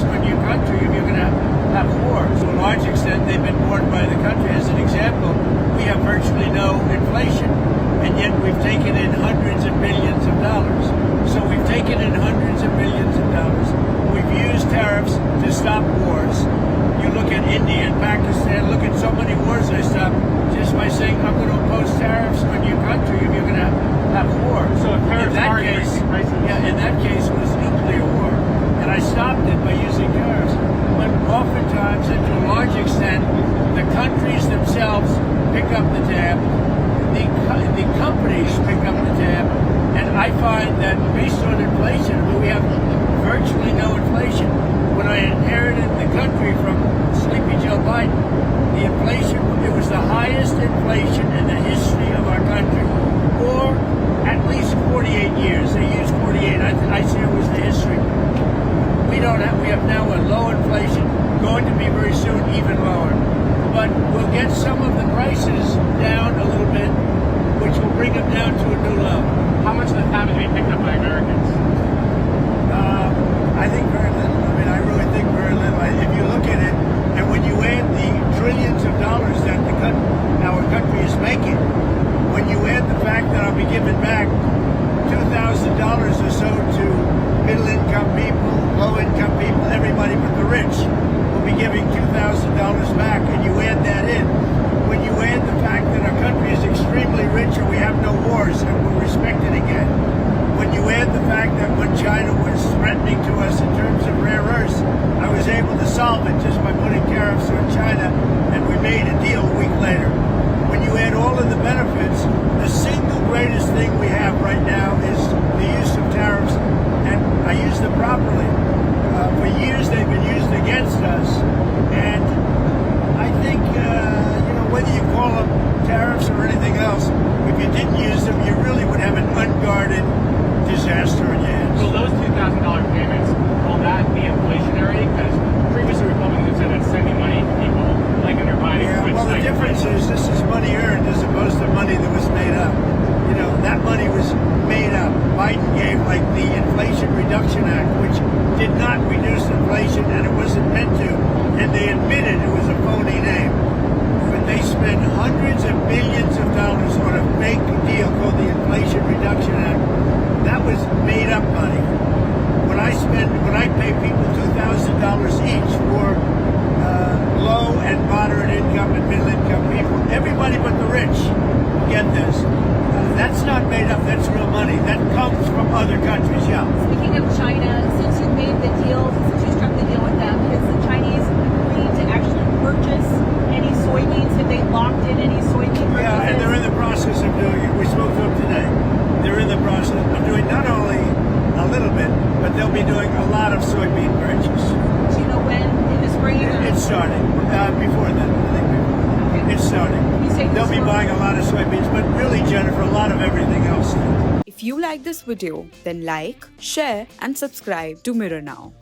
on your country if you're going to have war. To a large extent, they've been borne by the country. As an example, we have virtually no inflation, and yet we've taken in hundreds of billions of dollars. So we've taken in hundreds of billions of dollars. We've used tariffs to stop wars. You look at India and Pakistan, look at so many wars they stopped just by saying, I'm going to impose tariffs on your country if you're going to have war. So if tariffs in that are case, increasing prices. yeah, in that case it was nuclear war. And I stopped it by using tariffs. But oftentimes, and to a large extent, the countries themselves pick up the tab. The companies pick up the tab. And I find that based on inflation, I mean, we have virtually no inflation. When I inherited the country from Sleepy Joe Biden, the inflation, it was the highest inflation in the history of our country, or at least 48 years. They used 48. I say it was the history. We have now a low inflation, going to be very soon even lower. But we'll get some of the prices down a little bit, which will bring them down to a new level. How much of the tab is being picked up by Americans? I think very little. I mean, I really think very little. If you look at it, and when you add the trillions of dollars that our country is making, when you add the fact that I'll be giving back $2,000 or so to middle-income people, low-income people, everybody but the rich will be giving $2,000 back, and you add that in. When you add the fact that our country is extremely rich and we have no wars and we're respected again, when you add the fact that when China was threatening to us in terms of rare earths, I was able to solve it just by putting tariffs on China, and we made a deal a week later. When you add all of the benefits, the single greatest thing we have right now is the use of tariffs, and I use them properly. For years they've been used against us, and I think, whether you call them tariffs or anything else, if you didn't use them, you really would have an unguarded disaster in your hands. Will those $2,000 payments, will that be inflationary? Because previously Republicans have said that sending money to people, like under Biden, Yeah, well, the difference is this is money earned as opposed to money that was made up. That money was made up. Biden gave, like, the Inflation Reduction Act, which did not reduce inflation, and it wasn't meant to, and they admitted it was a phony name. But they spent hundreds of billions of dollars on a fake deal called the Inflation Reduction Act. That was made up money. When I pay people $2,000 each for low and moderate income and middle income people, everybody but the rich get this. That's not made up, that's real money. That comes from other countries, yeah. Speaking of China, since you made the deal, since you struck the deal with them, has the Chinese agreed to actually purchase any soybeans? Have they locked in any soybean purchases? Yeah, and they're in the process of doing it. We spoke to them today. They're in the process of doing not only a little bit, but they'll be doing a lot of soybean purchase. Do you know when? In the spring? It's starting. Before then, I think before. Okay. It's starting. They'll be buying a lot of soybeans, but really, Jennifer, a lot of everything else. If you like this video, then like, share and subscribe to Mirror Now.